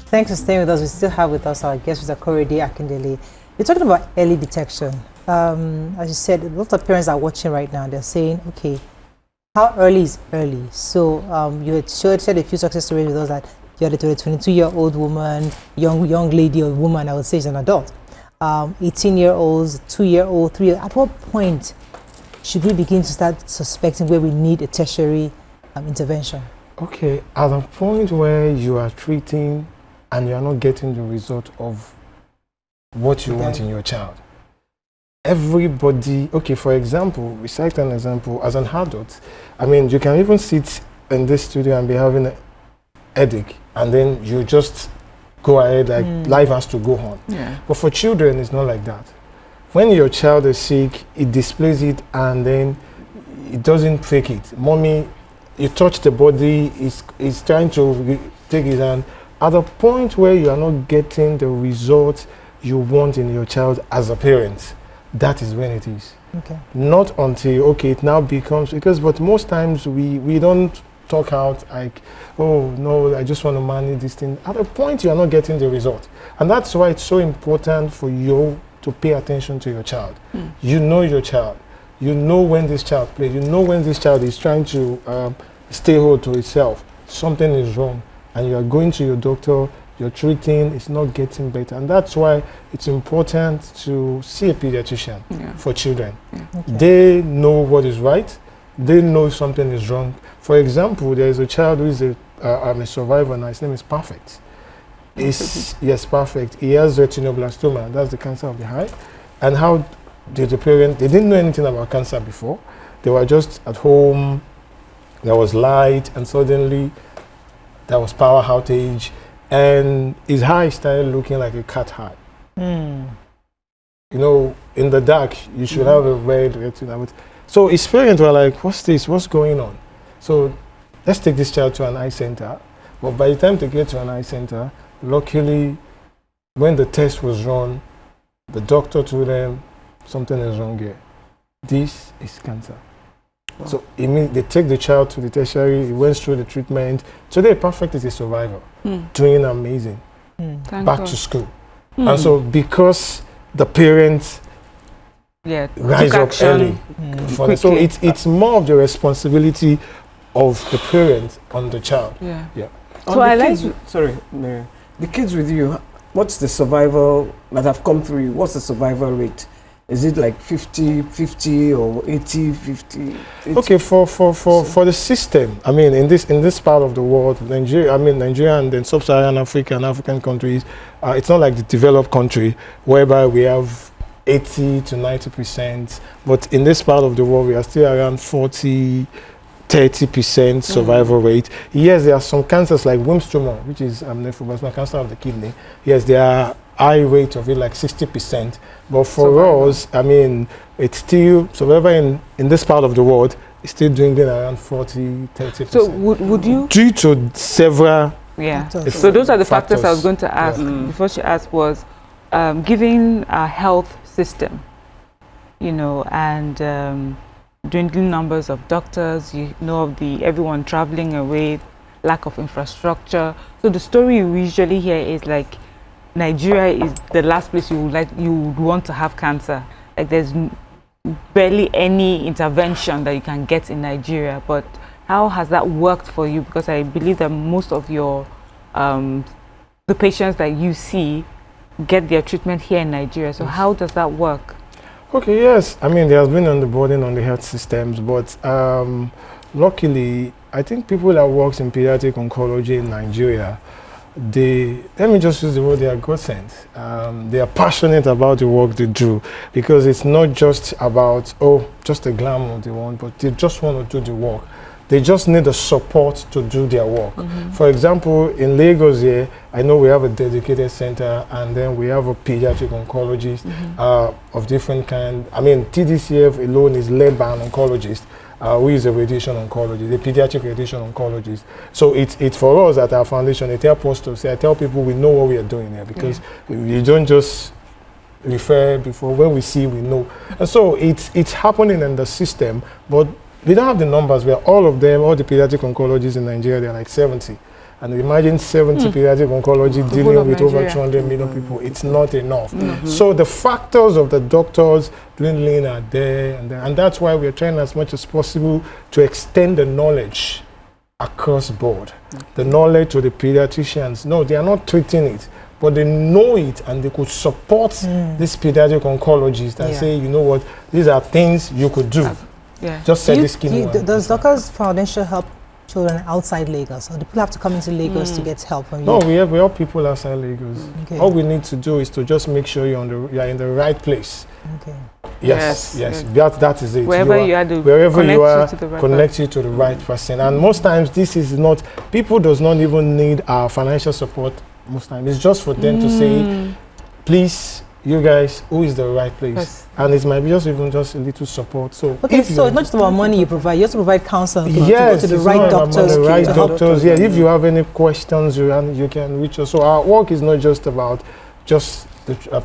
Thanks for staying with us. We still have with us our guest, Mr. Korede Akindele. We're talking about early detection. As you said, a lot of parents are watching right now. They're saying, okay, how early is early? So you had shared a few success stories with us that you had a 22-year-old woman, young lady or woman, I would say is an adult, 18-year-olds, 2-year-old, 3-year. At what point should we begin to start suspecting where we need a tertiary intervention? Okay, at the point where you are treating and you are not getting the result of what you want in your child. Everybody, okay, for example, we cite an example, as an adult, I mean, you can even sit in this studio and be having a headache, and then you just go ahead, like life has to go on. Yeah. But for children, it's not like that. When your child is sick, it displays it, and then it doesn't fake it. Mommy, you touch the body, it's trying to take his hand. At the point where you are not getting the result you want in your child as a parent, that is when it is. Okay. Not until, okay, it now becomes, but most times we don't talk out like, oh no, I just want to manage this thing. At the point you are not getting the result. And that's why it's so important for you to pay attention to your child. You know your child. You know when this child plays. You know when this child is trying to stay hold to itself. Something is wrong. And you are going to your doctor, you're treating, it's not getting better. And that's why it's important to see a pediatrician for children. Okay. They know what is right. They know something is wrong. For example, there is a child who is a survivor now. His name is Perfect. Yes, Perfect. He has retinoblastoma. That's the cancer of the eye. And how did the parent, they didn't know anything about cancer before. They were just at home. There was light, and suddenly there was power outage, and his eye started looking like a cat eye. You know, in the dark, you should have a red retina. So his parents were like, what's this? What's going on? So let's take this child to an eye center. But by the time they get to an eye center, luckily, when the test was run, the doctor told them, something is wrong here. This is cancer. Wow. So they take the child to the tertiary, he went through the treatment. Today, Perfect is a survivor, doing amazing, back to school. And so because the parents rise up early, so it's more of the responsibility of the parent on the child. So I like... Sorry, Mary. The kids with you, what's the survival that have come through you? What's the survival rate? Is it like 50-50 or 80-50? Okay, for the system, I mean, in this part of the world, Nigeria and then sub-Saharan Africa and African countries, it's not like the developed country whereby we have 80 to 90%, but in this part of the world, we are still around 40-30% survival rate. Yes, there are some cancers like Wilms tumor, which is nephroblastoma, cancer of the kidney. Yes, there are high rate of it, like 60%. But for us, I mean, it's still, survivor in this part of the world, is still doing it around 40-30%. So would you? Due to several so those are the factors I was going to ask before she asked was, given our health system, you know, and dwindling numbers of doctors, you know, of everyone traveling away, lack of infrastructure. So the story you usually hear is like, Nigeria is the last place you would want to have cancer. Like there's barely any intervention that you can get in Nigeria. But how has that worked for you? Because I believe that most of your the patients that you see get their treatment here in Nigeria. So how does that work? Okay, yes. I mean, there has been underburden on the health systems, but luckily, I think people that works in pediatric oncology in Nigeria, let me just use the word, they are God sent. They are passionate about the work they do, because it's not just about, just the glamour they want, but they just want to do the work. They just need the support to do their work. For example, in Lagos here, I know we have a dedicated center, and then we have a pediatric oncologist of different kind. I mean, TDCF alone is led by an oncologist. Who is a radiation oncologist, a pediatric radiation oncologist. So it's for us at our foundation, it helps us to say, I tell people we know what we are doing here, because you don't just refer before, when we see, we know. And so it's happening in the system, but we don't have the numbers where all of them, all the pediatric oncologists in Nigeria, they're like 70. And imagine 70 pediatric oncology dealing with over Nigeria. 200 million people. It's not enough. So the factors of the doctors dwindling are there, and that's why we're trying as much as possible to extend the knowledge across board. The knowledge to the pediatricians. No, they are not treating it, but they know it, and they could support these pediatric oncologists and say, you know what, these are things you could do. Just set this skin. Does Doctors Foundation help children outside Lagos, or do people have to come into Lagos to get help from you? No, we help people outside Lagos. Okay. All we need to do is to just make sure you're in the right place. Okay. Yes. That is it. Wherever you are, connect you to the right person. And most times this is not, people does not even need our financial support most times. It's just for them to say, please, you guys, who is the right place? Yes. And it might be just even just a little support. So okay, so it's not just about money you provide, you also provide counsel yes, to go to the right doctors. The right doctors. Yeah, if you have any questions, you can reach us. So our work is not just about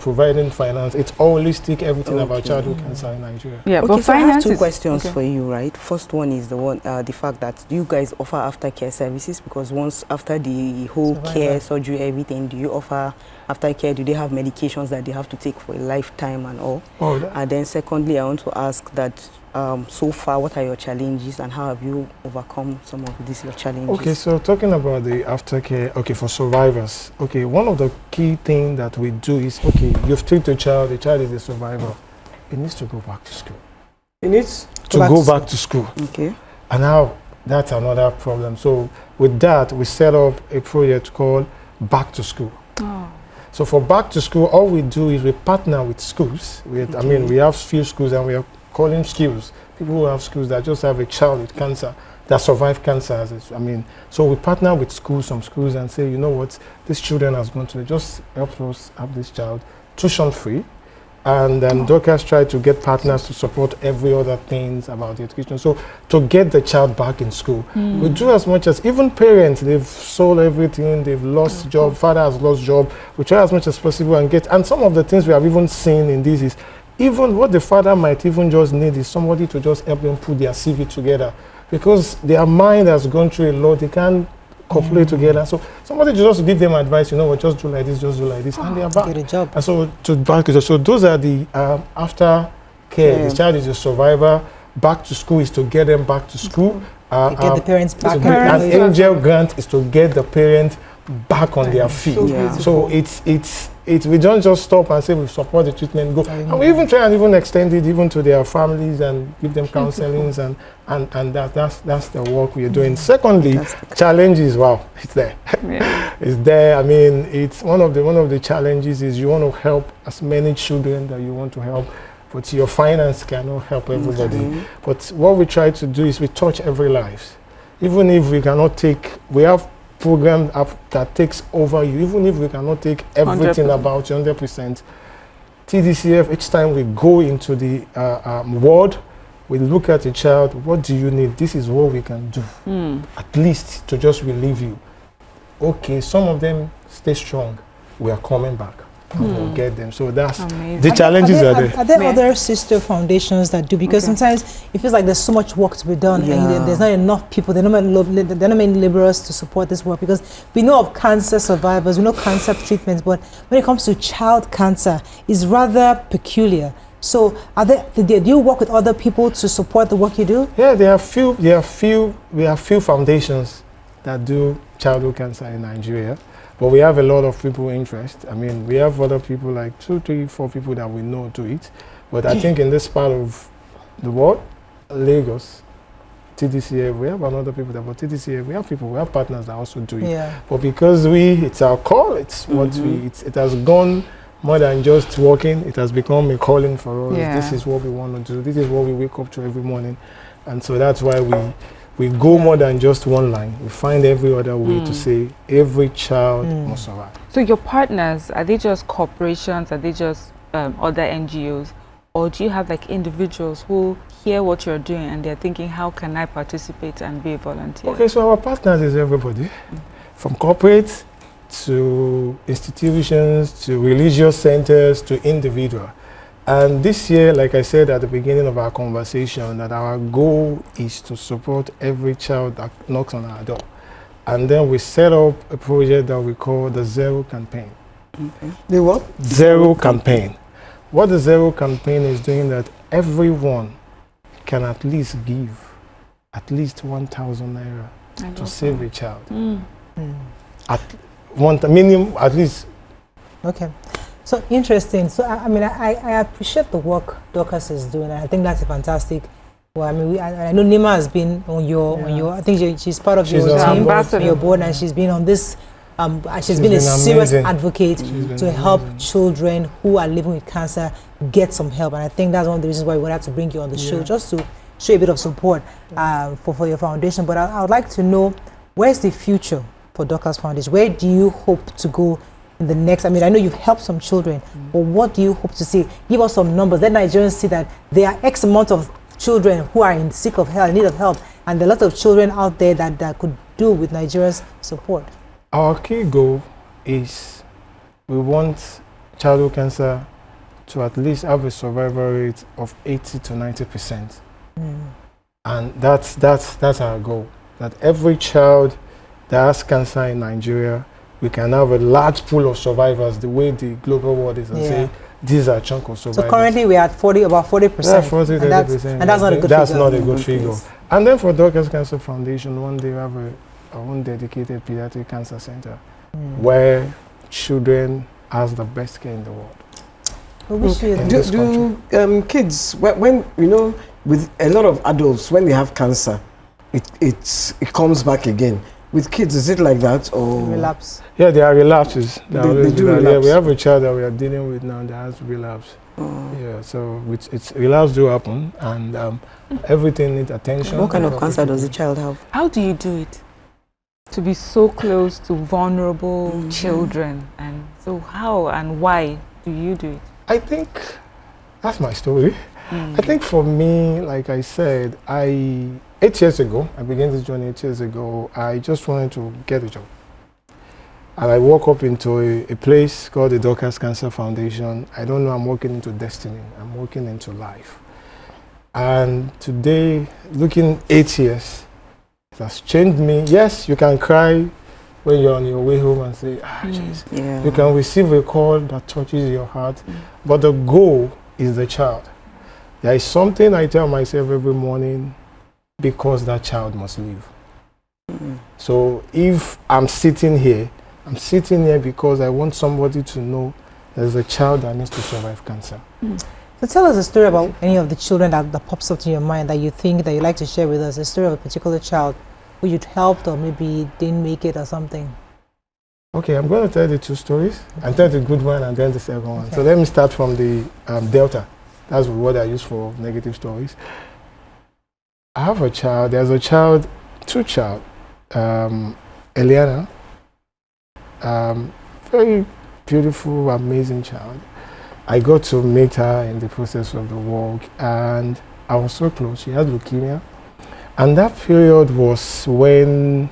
providing finance. It's holistic, everything about childhood cancer in Nigeria. Yeah, but so I have two questions for you, right? First one is the fact that do you guys offer aftercare services? Because once after the whole care, surgery, everything, do you offer aftercare? Do they have medications that they have to take for a lifetime and all? And then secondly, I want to ask that so far, what are your challenges and how have you overcome some of these challenges? Okay, so talking about the aftercare, for survivors. Okay, one of the key things that we do is, you've treated a child, the child is a survivor. It needs to go back to school. It needs to go back to school. Okay. And now, that's another problem. So with that, we set up a project called Back to School. So for Back to School, all we do is we partner with schools. We have few schools and we are calling skills. People who have schools that just have a child with cancer, that survive cancer. So we partner with some schools and say, you know what, these children has gone to, just help us have this child tuition free. And then doctors try to get partners to support every other things about the education. So to get the child back in school, we do as much as, even parents, they've sold everything, they've lost job, father has lost job. We try as much as possible and some of the things we have even seen in this is, even what the father might even just need is somebody to just help them put their CV together, because their mind has gone through a lot, they can't cooperate together. So somebody just give them advice, you know what, just do like this, and they are back. Get a job. And so those are the after care. The child is a survivor. Back to school is to get them back to school. Get the parents back. An angel grant is to get the parent back on their feet. So it's we don't just stop and say we support the treatment, go. And we even try and even extend it even to their families and give them counselings and that's the work we are doing. Secondly, challenges, it's there. It's there. It's one of the challenges is you want to help as many children that you want to help, but your finance cannot help everybody. But what we try to do is we touch every life. Even if we cannot we have program that takes over you, even if we cannot take everything 100%. About you 100%. TDCF, each time we go into the ward, we look at a child, what do you need? This is what we can do, at least to just relieve you. Okay, some of them stay strong. We are coming back. We'll get them. So that's amazing. The challenges are there. Are there other sister foundations that do? Because sometimes it feels like there's so much work to be done and there's not enough people. They're not many laborers to support this work, because we know of cancer survivors, we know cancer treatments, but when it comes to child cancer, it's rather peculiar. So do you work with other people to support the work you do? Yeah, we have few foundations that do childhood cancer in Nigeria. But we have a lot of people interest. We have other people, like 2, 3, 4 people that we know do it. But I think in this part of the world, Lagos, TDCF, we have another people that, but TDCF, we have partners that also do it. Yeah. But because it's our call, it's what it has gone more than just working. It has become a calling for us. Yeah. This is what we want to do. This is what we wake up to every morning. And so that's why we go more than just one line. We find every other way to say every child must survive. So your partners, are they just corporations? Are they just other NGOs? Or do you have like individuals who hear what you're doing and they're thinking, how can I participate and be a volunteer? Okay, so our partners is everybody. From corporate to institutions, to religious centers, to individual. And this year, like I said at the beginning of our conversation, that our goal is to support every child that knocks on our door. And then we set up a project that we call the Zero Campaign. Okay. The what? Zero Campaign. What the Zero Campaign is doing that everyone can at least give at least 1,000 naira to save a child. At minimum, at least. Okay. So interesting. So I mean, I appreciate the work Dorcas is doing. And I think that's a fantastic. Well, I mean, I know Nima has been on your. I think she's part of your team, on your board, and she's been on this. She's been a serious advocate to help children who are living with cancer get some help. And I think that's one of the reasons why we wanted to bring you on the show, just to show a bit of support for your foundation. But I would like to know, where's the future for Dorcas Foundation? Where do you hope to go in the next? I mean, I know you've helped some children, but what do you hope to see? Give us some numbers. Let Nigerians see that there are X amount of children who are in sick of help, in need of help, and there are a lot of children out there that could do with Nigeria's support. Our key goal is we want childhood cancer to at least have a survival rate of 80 to 90%. And that's our goal. That every child that has cancer in Nigeria, we can have a large pool of survivors, the way the global world is, and say these are a chunk of survivors. So currently we're at about 40%. Yeah, 40 to 30%. And that's not a good figure. That's not a good figure. And then for Dorcas Cancer Foundation, one day we have our own dedicated pediatric cancer center where children has the best care in the world. Do kids, when you know, with a lot of adults, when they have cancer, it comes back again. With kids, is it like that or relapse? Yeah, there are relapses. They do relapse. Yeah, we have a child that we are dealing with now that has relapse. Yeah, so it's relapse do happen, and everything needs attention. What kind of cancer does the child have? How do you do it? To be so close to vulnerable children, and so how and why do you do it? I think that's my story. I think for me, like I said, 8 years ago, I began this journey 8 years ago. I just wanted to get a job. And I woke up into a place called the Dorcas Cancer Foundation. I don't know, I'm walking into destiny. I'm walking into life. And today, looking 8 years, it has changed me. Yes, you can cry when you're on your way home and say, jeez. You can receive a call that touches your heart. But the goal is the child. There is something I tell myself every morning, because that child must live. So if I'm sitting here because I want somebody to know there's a child that needs to survive cancer. So tell us a story about any of the children that pops up to your mind that you think that you'd like to share with us, a story of a particular child who you'd helped or maybe didn't make it or something. Okay, I'm going to tell the two stories. I'll tell the good one and then the second one. So let me start from the Delta. That's what I use for negative stories. I have a child. There's a child, Eliana. Very beautiful, amazing child. I got to meet her in the process of the walk, and I was so close. She had leukemia. And that period was when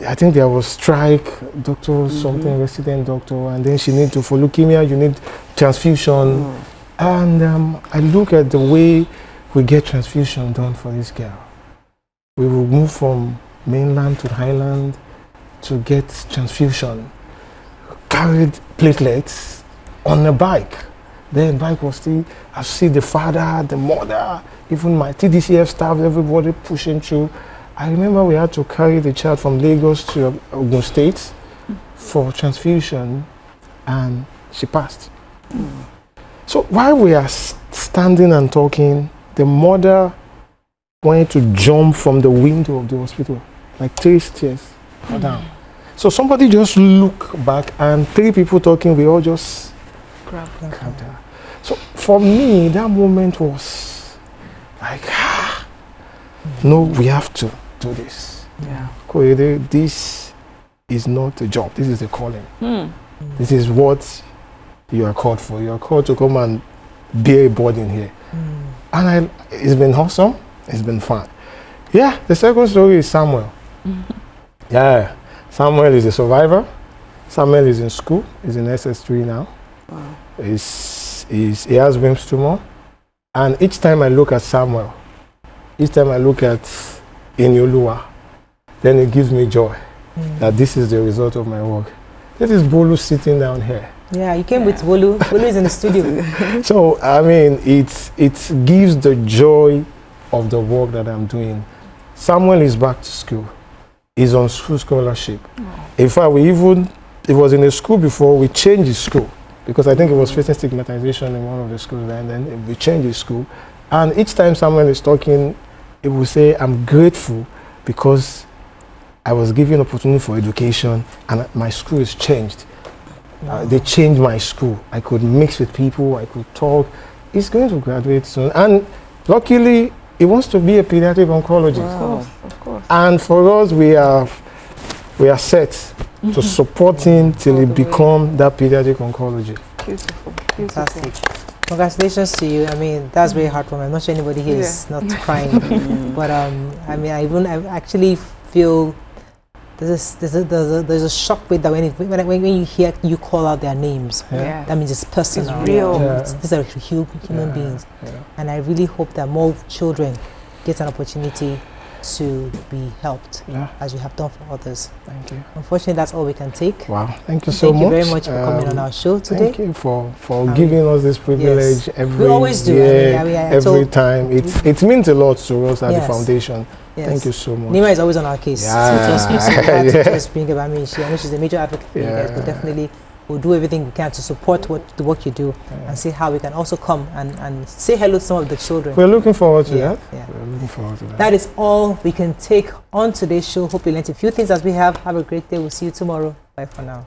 I think there was strike, doctor, something, resident doctor, and then she needed to, for leukemia, you need transfusion. And I look at the way we get transfusion done for this girl. We will move from mainland to highland to get transfusion. Carried platelets on a bike. Then bike was still, I see the father, the mother, even my TDCF staff, everybody pushing through. I remember we had to carry the child from Lagos to Ogun State for transfusion, and she passed. So while we are standing and talking, the mother wanted to jump from the window of the hospital, like 3 stairs down. So somebody just looked back, and 3 people talking, we all just grabbed her. So for me, that moment was like, no, we have to do this. Koyede, this is not a job, this is a calling. This is what you are called for. You are called to come and be a burden here. And it's been awesome, it's been fun. Yeah, the second story is Samuel. Yeah, Samuel is a survivor. Samuel is in school, he's in SS3 now. He has Wilms tumor. And each time I look at Samuel, each time I look at Inyolua, then it gives me joy that this is the result of my work. This is Bolu sitting down here. Yeah, you came with Bolu. Bolu is in the studio. So, I mean, it gives the joy of the work that I'm doing. Samuel is back to school. He's on school scholarship. In fact, it was in a school before, we changed his school because I think it was facing stigmatization in one of the schools, and then we changed his school. And each time someone is talking, it will say, I'm grateful because I was given opportunity for education and my school is changed. They changed my school. I could mix with people, I could talk. He's going to graduate soon. And luckily, he wants to be a pediatric oncologist. Wow. Of course. And for us, we are set to support him till he become that pediatric oncologist. Beautiful. Fantastic. Congratulations to you. I mean, that's very hard for me. I'm not sure anybody here is not crying. But I mean, I actually feel there's a shock with that when you hear you call out their names. Yeah. That means it's personal. It's real. These are human beings. And I really hope that more children get an opportunity to be helped as you have done for others. Thank you. Unfortunately, that's all we can take. Wow, thank you so much. Thank you very much for coming on our show today. Thank you for giving us this privilege every we always do. year, I mean, every time. It means a lot to us at the foundation. Yes. Thank you so much. Nima is always on our case. Yeah. So just bring about me. I know she's a major advocate for you guys, but definitely we'll do everything we can to support the work you do and see how we can also come and say hello to some of the children. We're looking forward to that. Yeah. We're looking forward to that. That is all we can take on today's show. Hope you learned a few things as we have. Have a great day. We'll see you tomorrow. Bye for now.